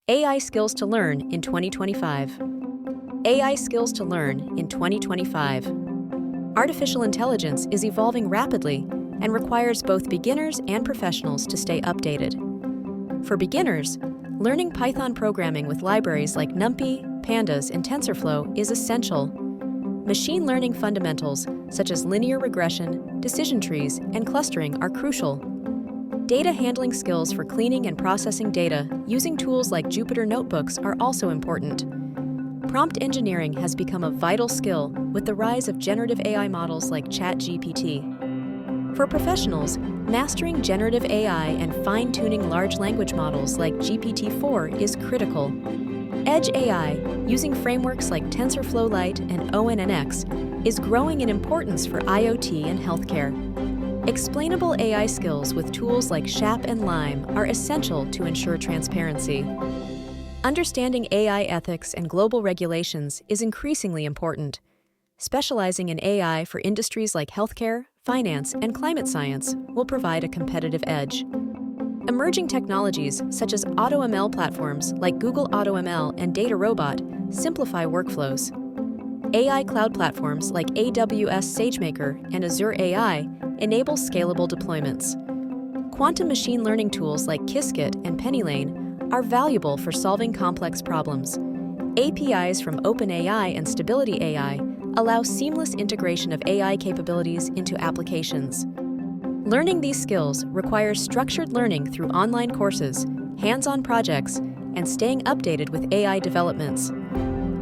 AI skills to learn in 2025. AI skills to learn in 2025. Artificial intelligence is evolving rapidly and requires both beginners and professionals to stay updated. For beginners, learning Python programming with libraries like NumPy, Pandas, and TensorFlow is essential. Machine learning fundamentals such as linear regression, decision trees, and clustering are crucial. Data handling skills for cleaning and processing data using tools like Jupyter Notebooks are also important. Prompt engineering has become a vital skill with the rise of generative AI models like ChatGPT. For professionals, mastering generative AI and fine-tuning large language models like GPT-4 is critical. Edge AI, using frameworks like TensorFlow Lite and ONNX, is growing in importance for IoT and healthcare. Explainable AI skills with tools like SHAP and Lime are essential to ensure transparency. Understanding AI ethics and global regulations is increasingly important. Specializing in AI for industries like healthcare, finance, and climate science will provide a competitive edge. Emerging technologies such as AutoML platforms like Google AutoML and DataRobot simplify workflows. AI cloud platforms like AWS SageMaker and Azure AI enable scalable deployments. Quantum machine learning tools like Qiskit and PennyLane are valuable for solving complex problems. APIs from OpenAI and Stability AI allow seamless integration of AI capabilities into applications. Learning these skills requires structured learning through online courses, hands-on projects, and staying updated with AI developments.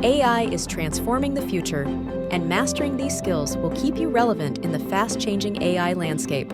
AI is transforming the future, and mastering these skills will keep you relevant in the fast-changing AI landscape.